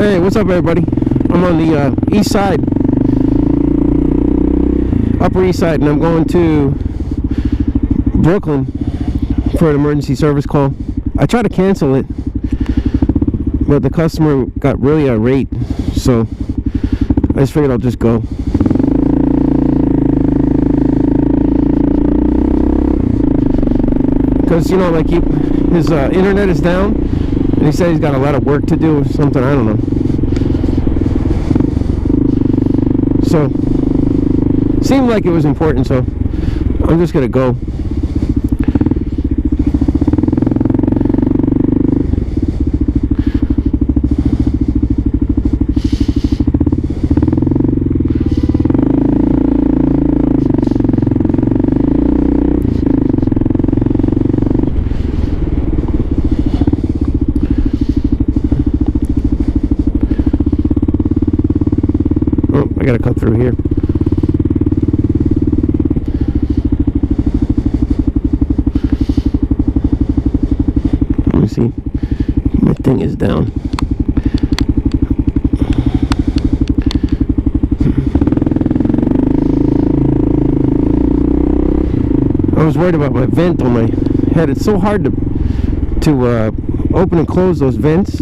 Hey, what's up, everybody? I'm on the east side, Upper East Side, and I'm going to Brooklyn for an emergency service call. I tried to cancel it, but the customer got really irate, so I just figured I'll just go. Because, you know, like his internet is down, and he said he's got a lot of work to do or something, I don't know. So, seemed like it was important, so I'm just gonna go. Oh, I gotta cut through here. Let me see. My thing is down. I was worried about my vent on my head. It's so hard to open and close those vents.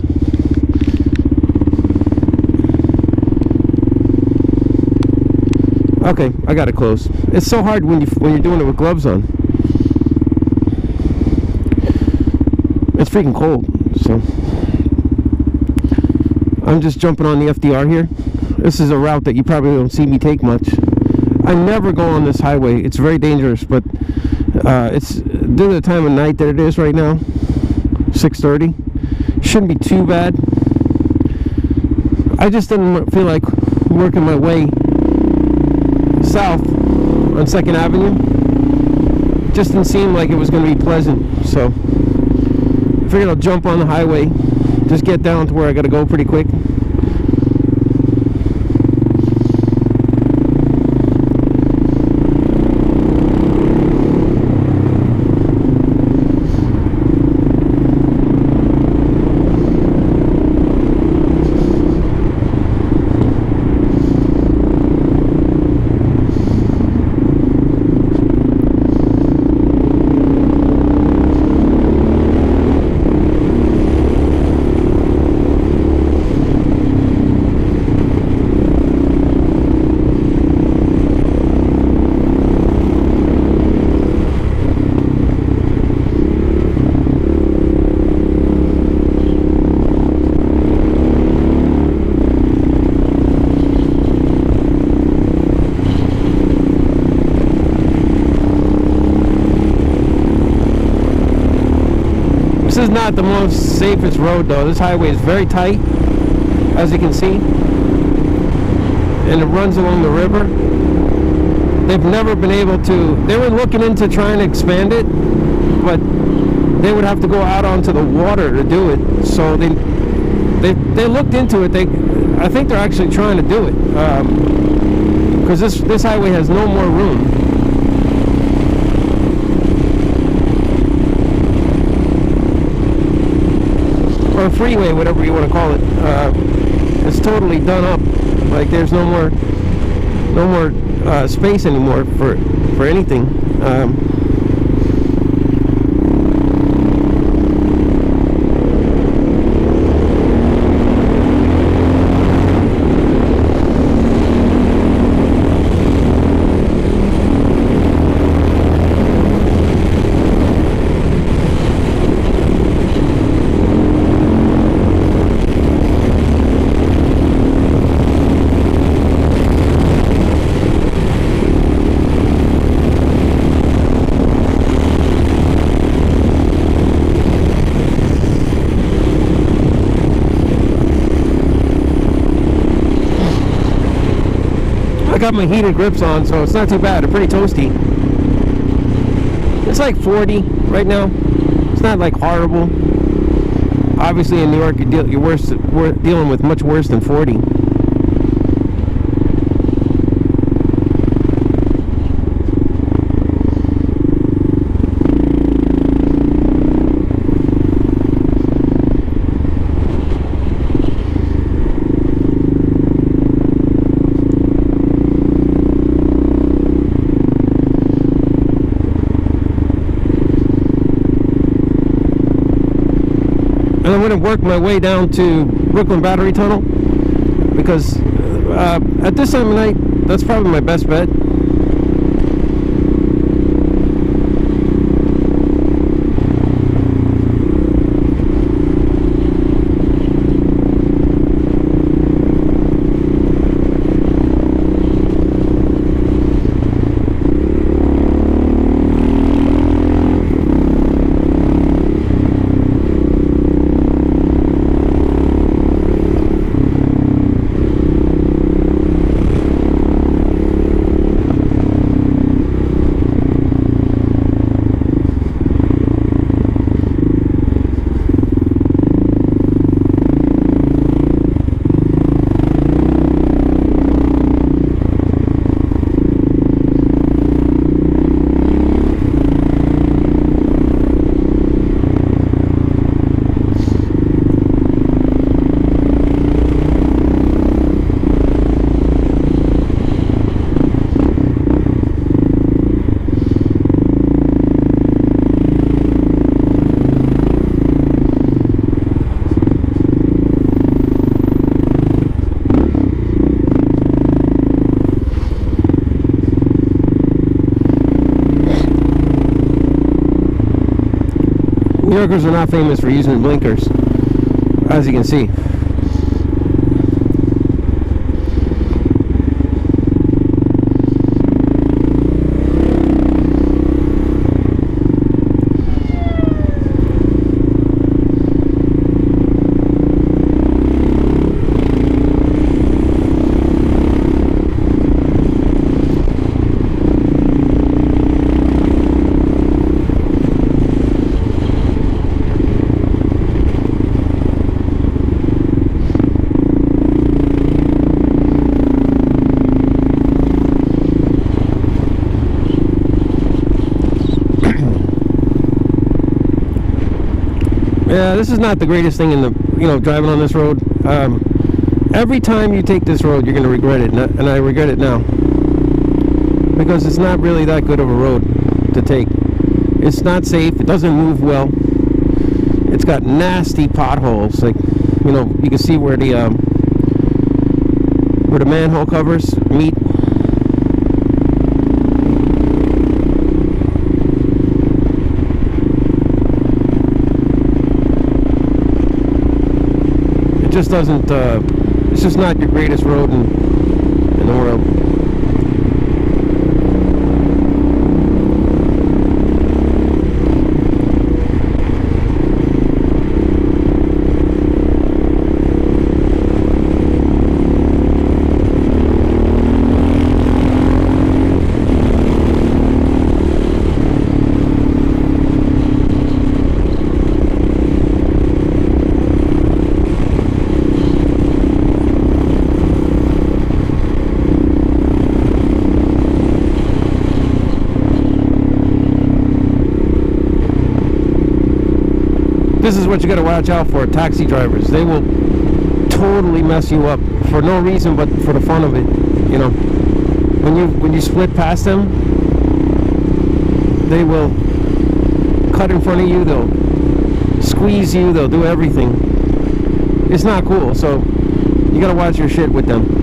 Okay, I got it closed. It's so hard when you're doing it with gloves on. It's freaking cold, so I'm just jumping on the FDR here. This is a route that you probably don't see me take much. I never go on this highway. It's very dangerous, but it's due to the time of night that it is right now, 6:30. Shouldn't be too bad. I just didn't feel like working my way south on 2nd Avenue. Just didn't seem like it was going to be pleasant, so I figured I'll jump on the highway, just get down to where I got to go pretty quick. This is not the most safest road though. This highway is very tight, as you can see, and it runs along the river. They've never been able to, they were looking into trying to expand it, but they would have to go out onto the water to do it. So they looked into it. I think they're actually trying to do it, because this highway has no more room. Or freeway, whatever you want to call it. It's totally done up. Like there's no more space anymore for anything. I got my heated grips on, so it's not too bad. They're pretty toasty. It's like 40 right now. It's not like horrible. Obviously in New York you're dealing with much worse than 40. and I'm going to work my way down to Brooklyn Battery Tunnel, because at this time of night, that's probably my best bet. New Yorkers are not famous for using blinkers, as you can see. Yeah, this is not the greatest thing in the, driving on this road. Every time you take this road, you're going to regret it, and I regret it now. Because it's not really that good of a road to take. It's not safe, it doesn't move well. It's got nasty potholes, like, you can see where the manhole covers meet. Just doesn't, it's just not your greatest road in the world. This is what you got to watch out for, taxi drivers. They will totally mess you up for no reason but for the fun of it. When you split past them, they will cut in front of you, they'll squeeze you, they'll do everything. It's not cool, so you got to watch your shit with them.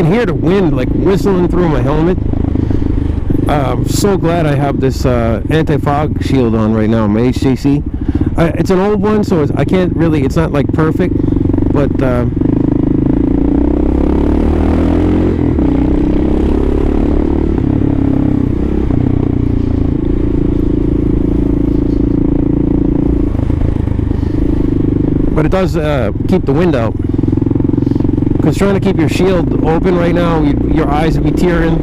can hear the wind like whistling through my helmet. I'm so glad I have this anti-fog shield on right now, my HJC. It's an old one, so I can't really, it's not like perfect, but it does keep the wind out. Because trying to keep your shield open right now, your eyes would be tearing,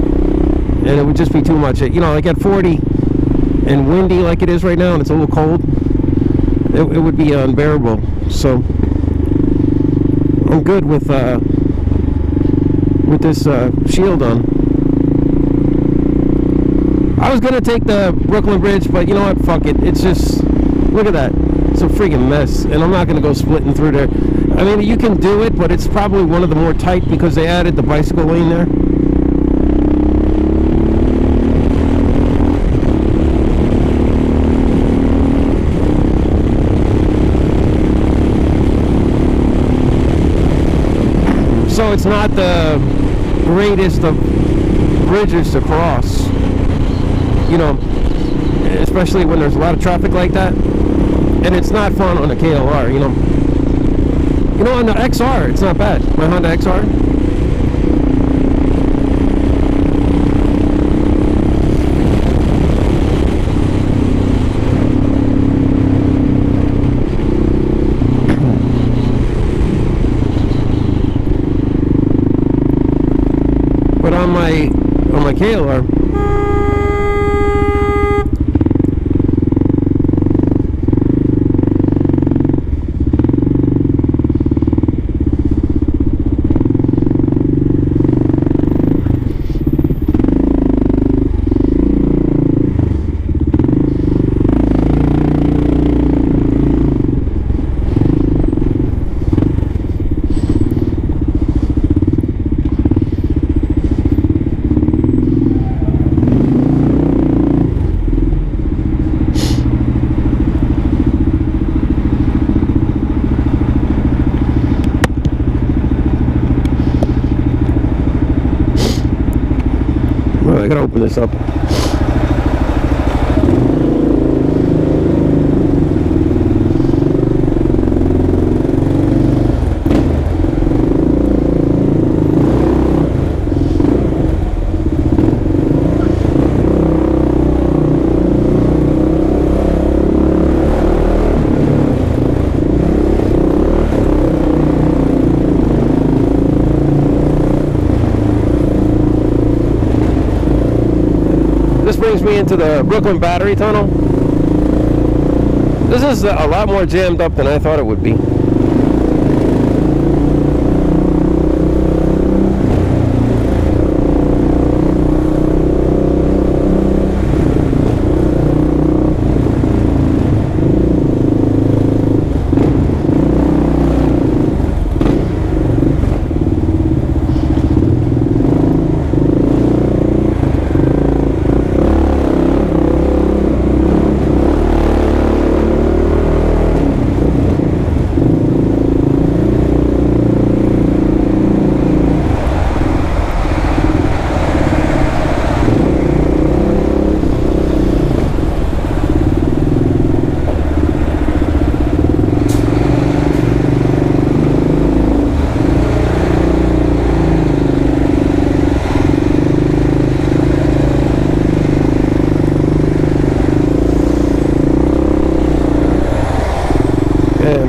and it would just be too much. You know, like at 40 and windy like it is right now, and it's a little cold, it would be unbearable. So I'm good with this shield on. I was gonna take the Brooklyn Bridge, but you know what? Fuck it. It's just, look at that. It's a freaking mess, and I'm not gonna go splitting through there. I mean, you can do it, but it's probably one of the more tight because they added the bicycle lane there. So it's not the greatest of bridges to cross, you know, especially when there's a lot of traffic like that. And it's not fun on a KLR, you know. You know, on the XR, it's not bad. My Honda XR. But on my KLR, I gotta open this up. Brings me into the Brooklyn Battery Tunnel. This is a lot more jammed up than I thought it would be.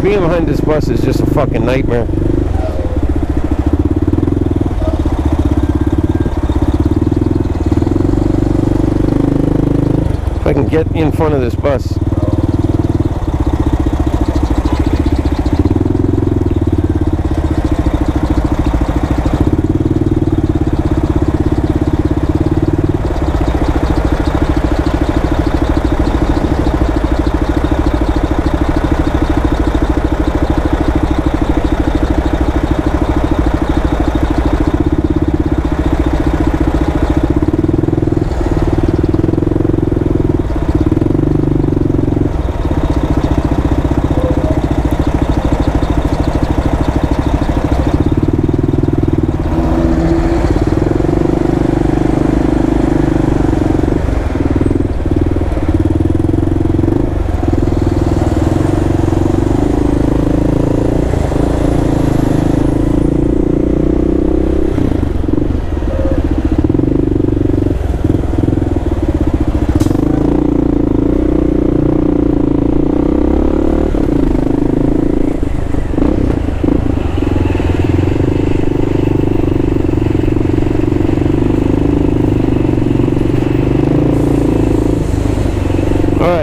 Being behind this bus is just a fucking nightmare. If I can get in front of this bus.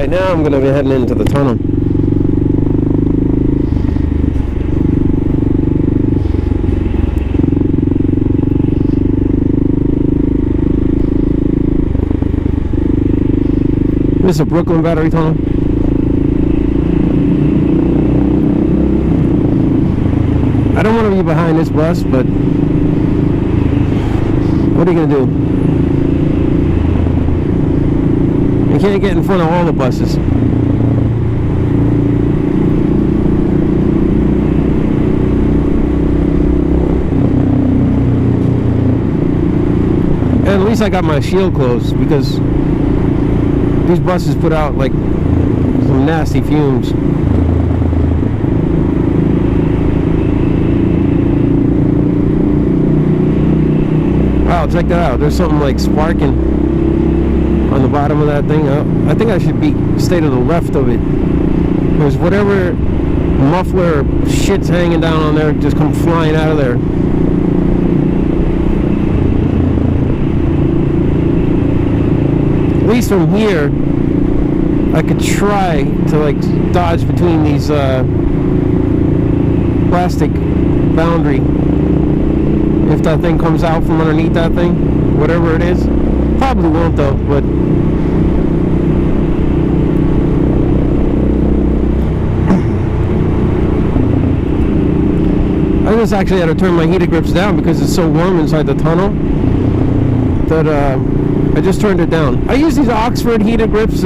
Alright, now I'm going to be heading into the tunnel. This is a Brooklyn Battery Tunnel. I don't want to be behind this bus, but what are you going to do? You can't get in front of all the buses. And at least I got my shield closed, because these buses put out like some nasty fumes. Wow, check that out. There's something like sparking on the bottom of that thing. I think I should stay to the left of it. There's whatever muffler shit's hanging down on there, just come flying out of there. At least from here, I could try to like dodge between these plastic boundary. If that thing comes out from underneath that thing, whatever it is. Probably won't though, but I just actually had to turn my heated grips down because it's so warm inside the tunnel that I just turned it down. I use these Oxford heated grips.